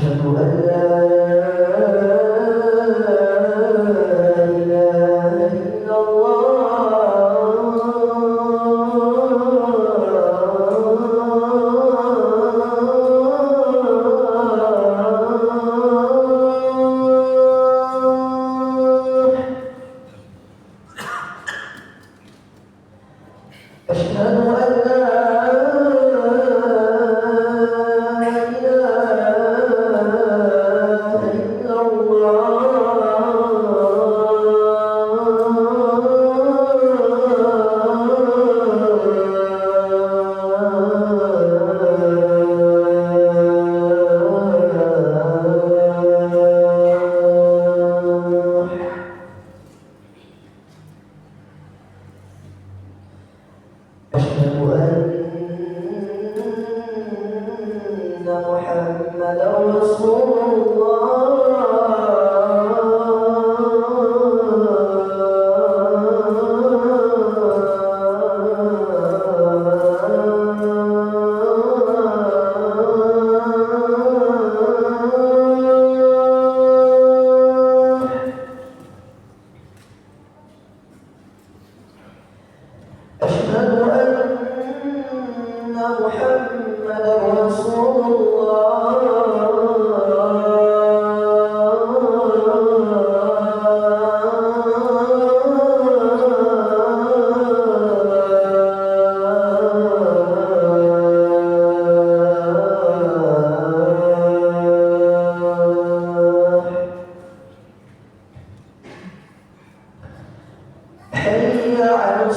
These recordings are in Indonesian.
أشهد أن لا إله إلا محمدا رسول حي على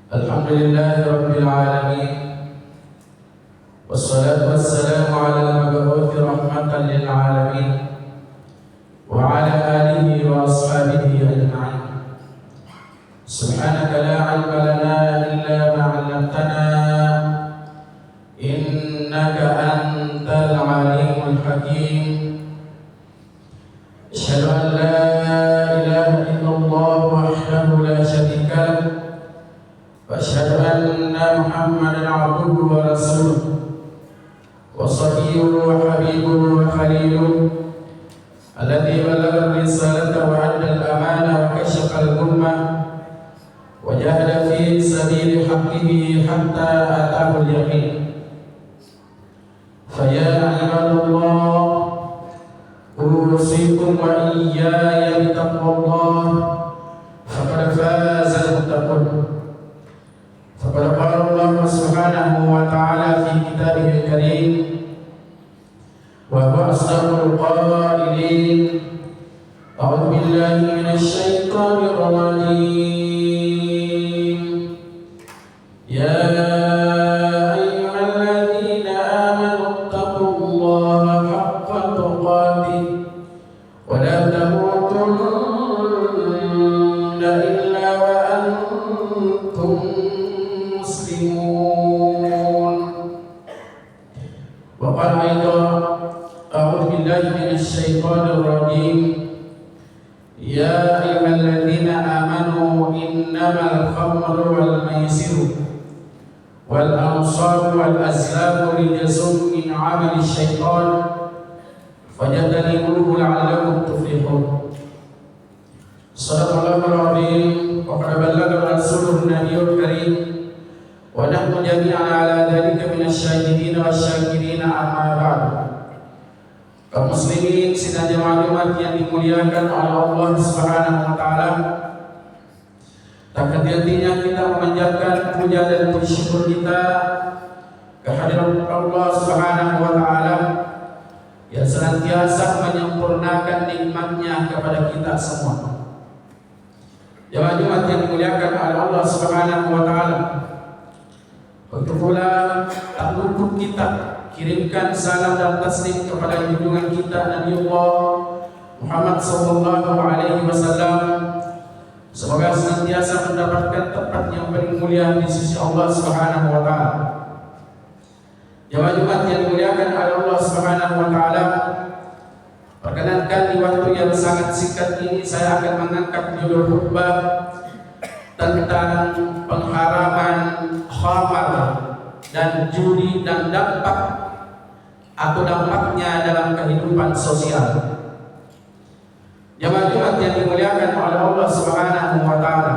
Alhamdulillah Rabbil Alamin. Wassalatu wassalamu ala al-mabu'uthi rahmatan lil alamin wa ala alihi wa ashabihi ajma'in. Subhanaka la ilma lana illa ma 'allamtana innaka antal alimul hakim. Asyhadu an la ilaha illallah wahdahu la syarika lahu wa asyhadu anna Muhammadan 'abduhu wa rasuluh wa sayyuhu wa habibuhu wa khaliluhu alladhi balagha ar-risalata wa 'adda al-amana wa kashafa al-ummah wa jahada fi sabili haqqihi hatta ataahu al-yaqin. Fa ya 'ibadallah أوصيكم وإياي بتقوى الله فقد فاز كتابه الكريم وهو أصدق القائلين أعوذ بالله من الشيطان الرجيم يا أيها الذين آمنوا اتقوا الله حق تقاته ولا تموتن إلا وأنتم مسلمون. وقال أيضا أعوذ بالله من الشيطان الرجيم يا أيها الذين آمنوا إنما الخمر والميسر والأنصاب والأزلام رجس من عمل الشيطان فاجتنبوه لعلكم تفلحون. صدق الله العظيم وقد بلغ رسوله النبي الكريم ونحن جميعا على ذلك من الشاهدين والشاكرين. أما بعد. Kaum muslimin sidang jemaah Jumat yang dimuliakan oleh Allah Subhanahu wa taala, tak henti-hentinya kita memanjatkan puja dan puji syukur kita kehadirat Allah Subhanahu wa taala yang senantiasa menyempurnakan nikmat-Nya kepada kita semua. Jemaah Jumat yang dimuliakan oleh Allah Subhanahu wa taala, begitu pula tak luput kita kirimkan salam dan taslim kepada junjungan kita Nabi Allah Muhammad sallallahu alaihi wasallam. Semoga senantiasa mendapatkan tempat yang paling mulia di sisi Allah Subhanahu wa taala. Jemaah Jumat yang dimuliakan oleh Allah Subhanahu wa taala, perkenankan di waktu yang sangat singkat ini saya akan mengangkat judul khutbah tentang pengharaman khamar dan judi dan dampak atau dampaknya dalam kehidupan sosial. Jemaah Jumat yang dimuliakan oleh Allah Subhanahu wa taala,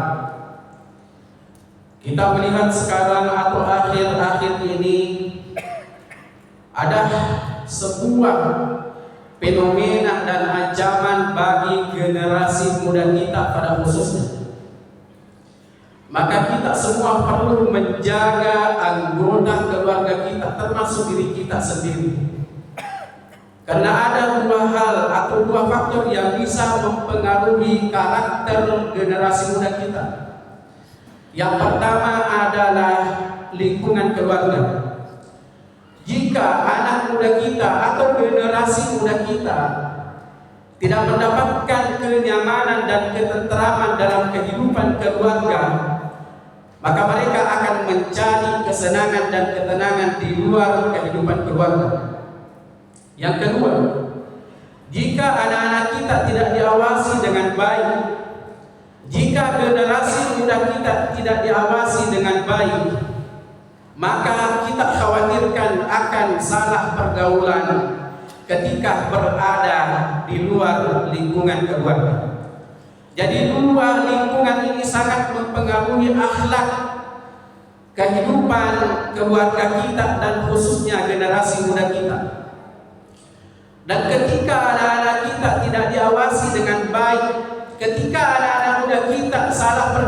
kita melihat sekarang atau akhir-akhir ini ada sebuah fenomena dan ancaman bagi generasi muda kita pada khususnya. Maka kita semua perlu menjaga anggota keluarga kita, termasuk diri kita sendiri. Karena ada dua hal atau dua faktor yang bisa mempengaruhi karakter generasi muda kita. Yang pertama adalah lingkungan keluarga. Jika anak muda kita atau generasi muda kita tidak mendapatkan kenyamanan dan ketentraman dalam kehidupan keluarga, maka mereka akan mencari kesenangan dan ketenangan di luar kehidupan keluarga. Yang kedua, jika anak-anak kita tidak diawasi dengan baik, jika generasi muda kita tidak diawasi dengan baik, maka kita khawatirkan akan salah pergaulan ketika berada di luar lingkungan keluarga. Jadi dua lingkungan ini sangat mempengaruhi akhlak kehidupan keluarga kita dan khususnya generasi muda kita. Dan ketika anak-anak kita tidak diawasi dengan baik, ketika anak-anak muda kita salah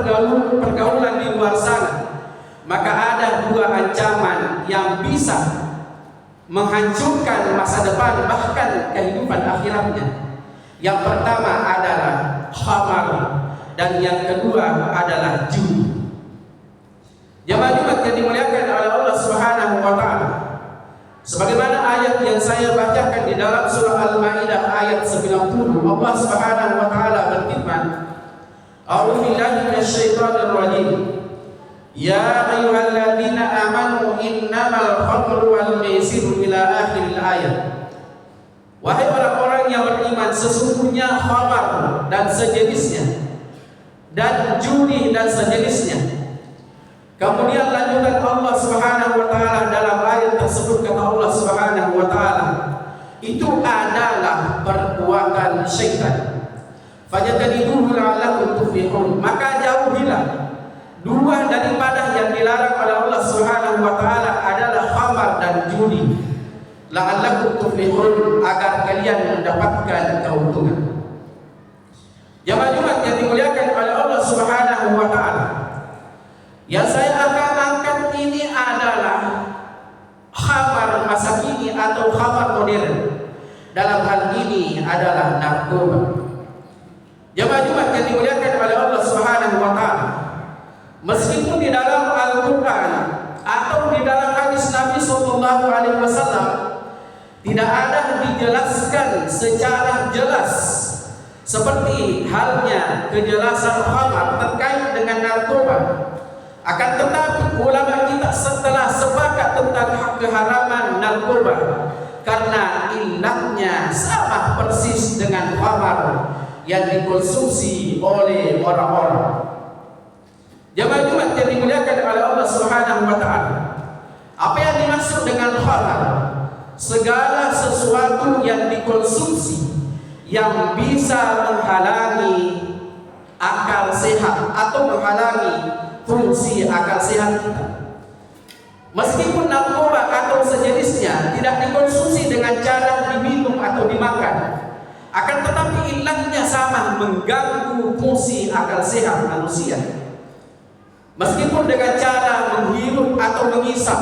pergaulan di luar sana, maka ada dua ancaman yang bisa menghancurkan masa depan bahkan kehidupan akhiratnya. Yang pertama adalah khamar dan yang kedua adalah judi. Jemaah Jumat yang dimuliakan oleh Allah Subhanahu wa taala, sebagaimana ayat yang saya bacakan di dalam surah Al-Maidah ayat 90, Allah Subhanahu wa taala berfirman, A'udzu billahi minasyaitonir rajim. Ya ayyuhalladzina amanu innamal khamru wal maisiru ila akhir ayat. Wahai orang-orang yang beriman, sesungguhnya khamar dan sejenisnya dan judi dan sejenisnya. Kemudian lanjutan Allah Subhanahu wa taala dalam ayat tersebut, kata Allah Subhanahu wa taala, itu adalah perbuatan syaitan. Fajtanibuhu la'allakum tuflihun. Maka jauhilah dua daripada yang dilarang oleh Allah Subhanahu wa taala adalah khamar dan judi. La'allakum tuflihun, agar kalian mendapatkan keuntungan. Jemaah Jumat yang dimuliakan oleh Allah Subhanahu wa taala, yang saya akan angkat ini adalah khamar ini atau khamar modern. Dalam hal ini adalah narkoba. Jemaah Jumat yang dimuliakan oleh Allah Subhanahu wa taala, meskipun di dalam Al-Qur'an atau di dalam hadis Nabi sallallahu alaihi wasallam tidak ada dijelaskan secara jelas seperti halnya kejelasan khamar terkait dengan narkoba, akan tetapi ulama kita setelah sepakat tentang keharaman narkoba karena ilahnya sama persis dengan khamar yang dikonsumsi oleh orang-orang. Jemaah Jumat yang dimuliakan oleh Allah Subhanahu wa taala, apa yang dimaksud dengan khamar? Segala sesuatu yang dikonsumsi yang bisa menghalangi akal sehat atau menghalangi fungsi akal sehat kita. Meskipun narkoba atau sejenisnya tidak dikonsumsi dengan cara diminum atau dimakan, akan tetapi ilahnya sama, mengganggu fungsi akal sehat manusia. Meskipun dengan cara menghirup atau mengisap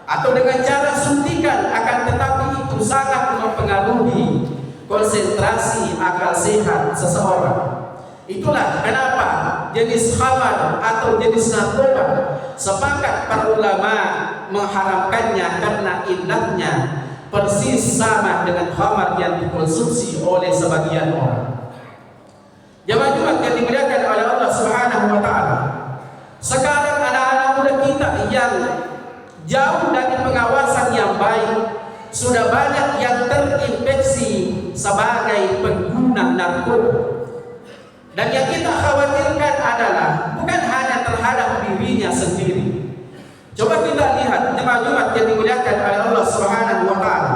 atau dengan cara suntikan, akan tetapi itu sangat mempengaruhi konsentrasi akal sehat seseorang. Itulah kenapa jenis khamar atau jenis narkoba sepakat para ulama mengharamkannya karena ilahnya persis sama dengan khamar yang dikonsumsi oleh sebagian orang. Jemaah Jumat yang dimuliakan oleh Allah Subhanahu wa taala, sekarang anak-anak muda kita yang jauh dari pengawasan yang baik sudah banyak yang terinfeksi sebagai pengguna narkoba. Dan yang kita khawatirkan adalah bukan hanya terhadap dirinya sendiri. Coba kita lihat jemaah Jumat yang dimuliakan oleh Allah Subhanahu wa taala,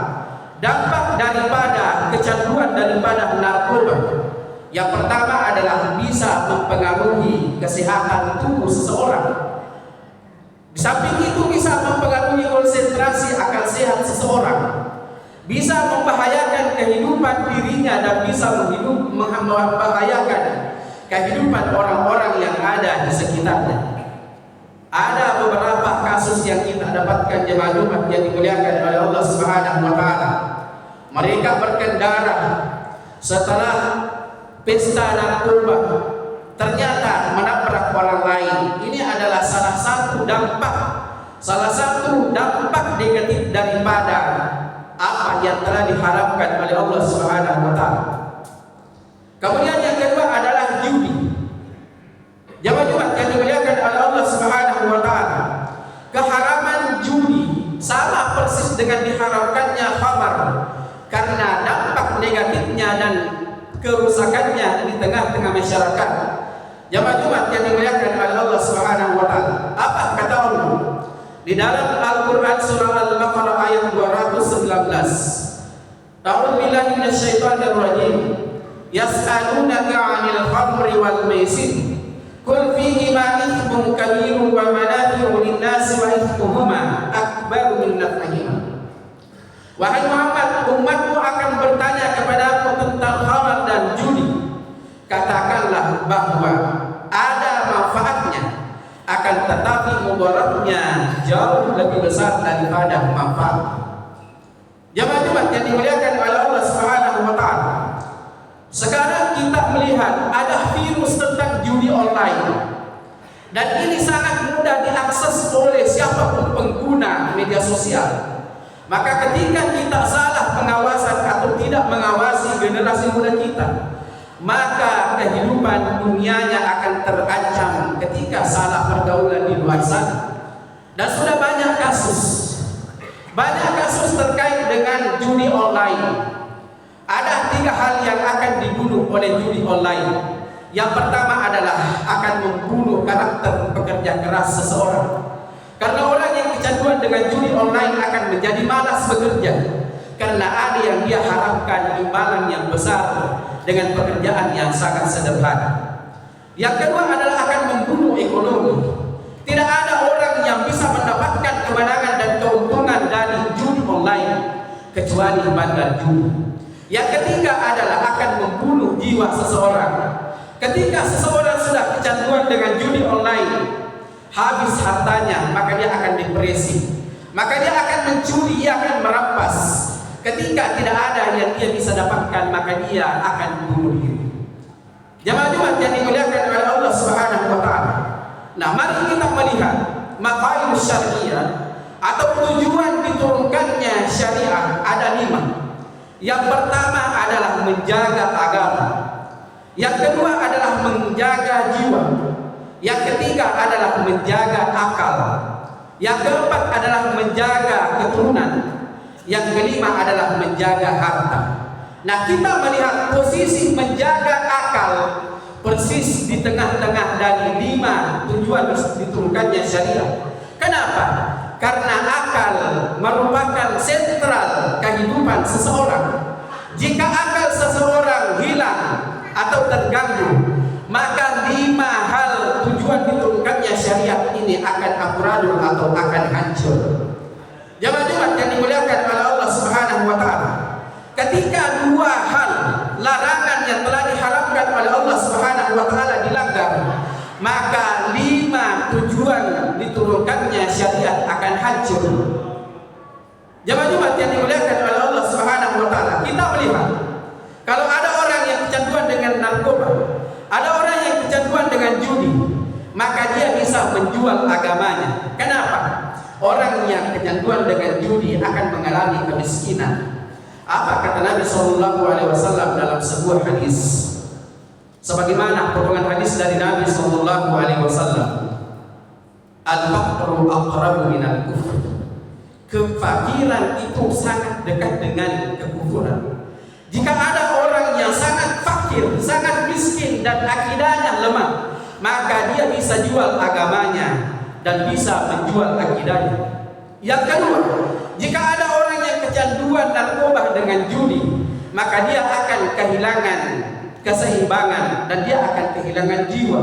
dampak daripada kecanduan daripada narkoba. Yang pertama adalah bisa mempengaruhi kesehatan tubuh seseorang. Di samping itu bisa mempengaruhi konsentrasi akal sehat seseorang, bisa membahayakan kehidupan dirinya dan bisa membahayakan kehidupan orang-orang yang ada di sekitarnya. Ada beberapa kasus yang kita dapatkan jemaah Jumat yang dimuliakan oleh Allah Subhanahu wa taala. Mereka berkendara setelah pesta narkoba ternyata menabrak orang lain. Ini adalah salah satu dampak negatif daripada apa yang telah diharapkan oleh Allah Subhanahu wa taala. Kemudian yang kedua adalah judi. Jemaah Jumat yang dimuliakan oleh Allah Subhanahu wa taala, keharaman judi sama persis dengan diharamkannya khamar karena dampak negatifnya dan kerusakannya di tengah-tengah masyarakat. Jemaah Jumat yang dimuliakan oleh Allah Subhanahu wa taala, apa kata Allah di dalam Al-Qur'an surah Al-Baqarah ayat 219? A'udzu billahi minasyaitonir rajim. Yas'alunaka 'anil khamri wal maisir qul fihima ithmun kabirun wa manafi'u lin-nasi wa ithmuhuma akbaru min naf'ihima. Wahai Muhammad, umatmu akan bertanya kepadamu tentang khamar dan judi. Katakanlah bahwa ada manfaatnya, akan tetapi mudaratnya jauh lebih besar daripada manfaat. Jemaah Jumat yang dimuliakan oleh Allah Subhanahu wa taala, sekarang kita melihat ada virus tentang judi online, dan ini sangat mudah diakses oleh siapapun pengguna media sosial. Maka ketika kita salah pengawasan atau tidak mengawasi generasi muda kita, maka kehidupan dunianya akan terancam ketika salah pergaulan di luar sana. Dan sudah banyak kasus terkait dengan judi online. Ada 3 hal yang akan dibunuh oleh judi online. Yang pertama adalah akan membunuh karakter pekerja keras seseorang. Karena orang yang kecanduan dengan judi online akan menjadi malas bekerja, karena ada yang dia harapkan imbalan yang besar dengan pekerjaan yang sangat sederhana. Yang kedua adalah akan membunuh ekonomi. Tidak ada orang yang bisa mendapatkan kemenangan dan keuntungan dari judi online kecuali bandar judi. Yang ketiga adalah akan membunuh jiwa seseorang. Ketika seseorang sudah kecanduan dengan judi online, habis hartanya, maka dia akan depresi, maka dia akan mencuri, dia akan merampas. Ketika tidak ada yang dia bisa dapatkan, maka dia akan bunuh diri. Jamaah Jumat yang dimuliakan oleh Allah Subhanahu wa taala. Nah, mari kita melihat maqasid syariah atau tujuan diturunkannya syariat ada 5. Yang pertama adalah menjaga agama. Yang kedua adalah menjaga jiwa. Yang ketiga adalah menjaga akal. Yang keempat adalah menjaga keturunan. Yang kelima adalah menjaga harta. Nah, kita melihat posisi menjaga akal persis di tengah-tengah dari 5 tujuan diturunkannya syariat. Kenapa? Karena akal merupakan sentral kehidupan seseorang. Jika akal seseorang hilang atau terganggu, maka 5 hal tujuan diturunkannya syariat ini akan amburadul atau akan hancur. Jamaah Jumat yang dimuliakan oleh Allah Subhanahu wa taala. Ketika 2 hal larangan yang telah diharamkan oleh Allah Subhanahu wa taala dilanggar, maka 5 tujuan diturunkannya syariat akan hancur. Jamaah Jumat yang dimuliakan oleh Allah Subhanahu wa taala, kita melihat kalau ada orang yang kecanduan dengan narkoba, ada orang yang kecanduan dengan judi, maka dia bisa menjual agamanya. Kenapa? Orang yang kecanduan dengan judi akan mengalami kemiskinan. Apa kata Nabi Shallallahu Alaihi Wasallam dalam sebuah hadis? Sebagaimana potongan hadis dari Nabi Shallallahu Alaihi Wasallam, al-faqru aqrabu minal kufr. Kefakiran itu sangat dekat dengan kekufuran. Jika ada orang yang sangat fakir, sangat miskin dan akidahnya lemah, maka dia bisa jual agamanya dan bisa menjual akidahnya. Yang kedua, jika ada orang yang kecanduan narkoba dengan judi, maka dia akan kehilangan keseimbangan dan dia akan kehilangan jiwa.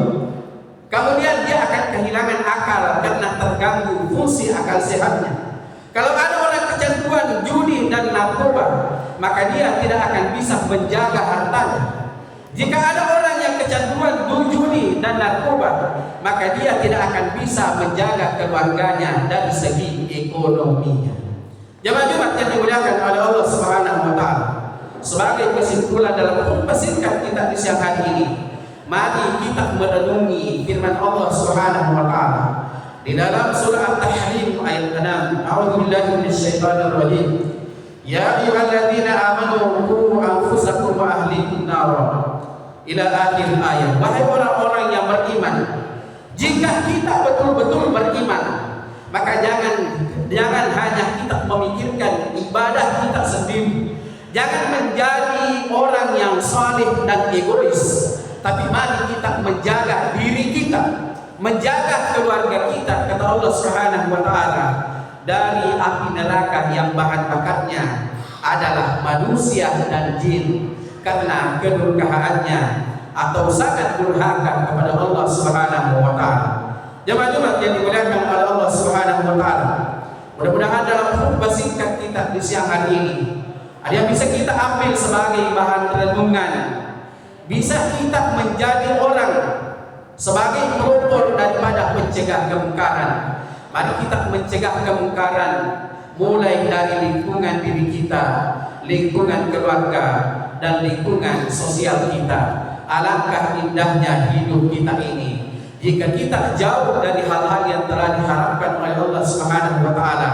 Kemudian dia akan kehilangan akal karena terganggu fungsi akal sehatnya. Kalau ada orang kecanduan judi dan narkoba, maka dia tidak akan bisa menjaga hartanya. Jika ada orang yang kecanduan judi dan narkoba, maka dia tidak akan bisa menjaga keluarganya dari segi ekonominya. Jamaah Jumat yang dimuliakan oleh Allah Subhanahu wa taala. Sebagai kesimpulan dalam khutbah singkat kita di siang hari ini, mari kita merenungi firman Allah Subhanahu wa taala di dalam surah At-Tahrim ayat 6. A'udzubillahi minasyaitonir rajim. Ya ayyuhalladzina amanu qu anfusakum wa ahlikum nar. Ila akhir ayat. Wahai orang-orang yang beriman, jika kita betul-betul beriman, maka jangan hanya kita memikirkan ibadah kita sendiri. Jangan menjadi orang yang saleh dan egois, tapi mari kita menjaga diri kita, menjaga keluarga kita, kata Allah Subhanahu wa taala, dari api neraka yang bahan bakarnya adalah manusia dan jin, karena kedurhakaannya atau sangat durhaka kepada Allah Subhanahu wa taala. Jemaah Jumat yang dimuliakan oleh Allah Subhanahu wa taala, mudah-mudahan dalam khutbah singkat kita di siang hari ini ada yang bisa kita ambil sebagai bahan renungan. Bisa kita menjadi orang sebagai pelopor daripada mencegah kemungkaran. Mari kita mencegah kemungkaran mulai dari lingkungan diri kita, lingkungan keluarga, dan lingkungan sosial kita. Alangkah indahnya hidup kita ini jika kita jauh dari hal-hal yang telah diharapkan oleh Allah Subhanahu wa taala,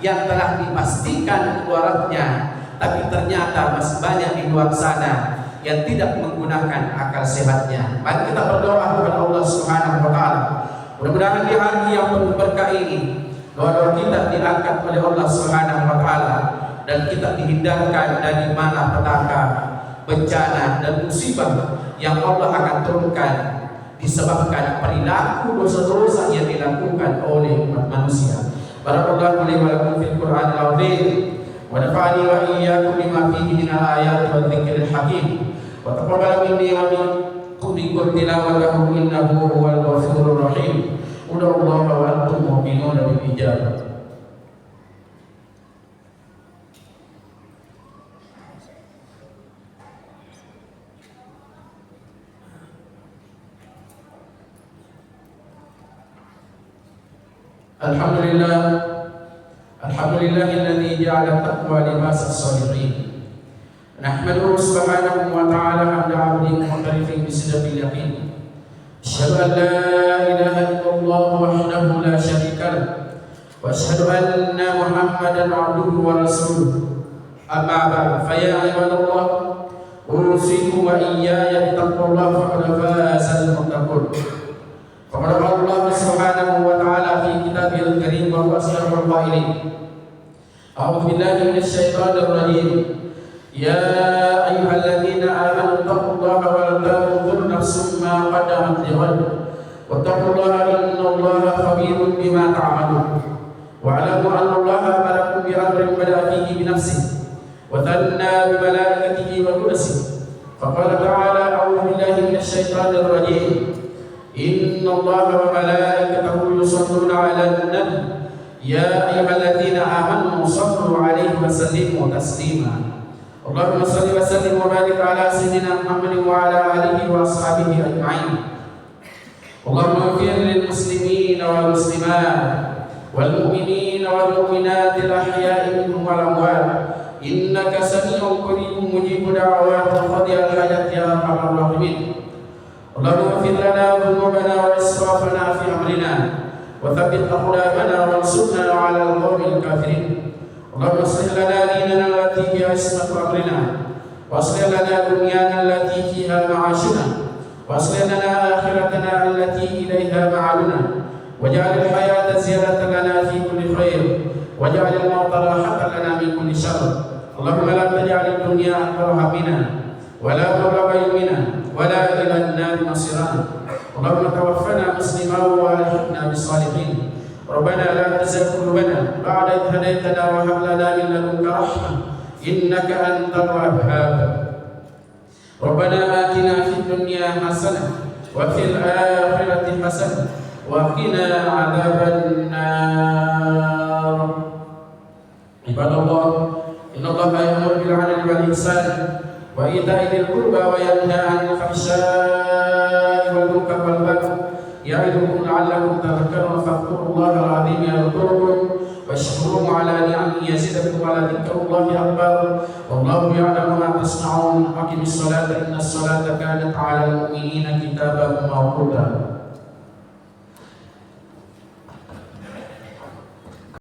yang telah dipastikan mudaratnya, tapi ternyata masih banyak di luar sana yang tidak menggunakan akal sehatnya. Mari kita berdoa kepada Allah Subhanahu wa taala. Mudah-mudahan di hari yang penuh berkah ini, doa-doa kita diangkat oleh Allah Subhanahu wa taala dan kita dihindarkan dari malapetaka, bencana dan musibah yang Allah akan turunkan disebabkan perilaku dosa-dosa yang dilakukan oleh umat manusia. Barakallahu li wa lakum fil Qur'anil azim wa nafa'ani wa iyyakum bima fihi minal ayati wa dzikril hakim wa taqabbal minni wa minkum tilawatahu innahu huwal ghafurur rahim. Udallaha wa antum mu'minuna bil ijabah. الحمد لله الذي جعل التقوى لباس الصالحين. نحمده سبحانه وتعالى حمد عبد معترف بصدق اليقين. أشهد أن لا إله إلا الله وحده لا شريك له، وأشهد أن محمدا عبده ورسوله. أما بعد، فيا عباد الله، أوصيكم وإياي بتقوى الله فقد فاز المتقون. فقد قال الله سبحانه وتعالى في كتابه الكريم وهو أصدق القائلين: أعوذ بالله من الشيطان الرجيم. يا أيها الذين آمنوا اتقوا الله ولتنظر نفس ما قدمت لغد واتقوا الله إن الله خبير بما تعملون. واعلموا أن الله أمركم بأمر بدأ فيه بنفسه وثنى بملائكته وكرسه. فقال تعالى: أعوذ بالله من الشيطان الرجيم. إن الله وملائكته يصلون على النبي يا أيها الذين آمنوا صلوا عليه وسلموا تسليما. اللهم صل وسلم وبارك على سيدنا محمد وعلى آله وأصحابه أجمعين. اللهم اغفر للمسلمين والمسلمات والمؤمنين والمؤمنات الأحياء منهم والأموات إنك سميع قريب مجيب دعوات قاضي الحاجات يا أرحم الراحمين. اللهم اغفر لنا ذنوبنا وإسرافنا في أمرنا وثبت أقدامنا وانصرنا على القوم الكافرين. اللهم اصلح لنا ديننا التي هي عصمة أمرنا، واصلح لنا دنيانا التي فيها معاشنا، واصلح لنا آخرتنا التي إليها معادنا، واجعل الحياة زيادة لنا في كل خير، واجعل الموت راحة لنا من كل شر. اللهم لا تجعل الدنيا أكبر همنا ولا مبلغ علمنا ولا إلى النار مصيرنا. اللهم توفنا مسلما والحقنا بالصالحين. ربنا لا تزغ قلوبنا بعد إذ هديتنا وهب لنا من لدنك رحمة إنك أنت الوهاب. ربنا آتنا في الدنيا حسنة وفي الآخرة حسنة وقنا عذاب النار. عباد الله، إن الله يأمر بالعدل والإحسان وإيتاء ذي القربى وينهى عن الفحشاء والمنكر والبغي يعظكم لعلكم تذكرون. فاذكروا الله العظيم يذكركم واشكروه على نعمه يزدكم ولذكر الله أكبر والله يعلم ما تصنعون. أقم الصلاة إن الصلاة كانت على المؤمنين كتابا موقوتا.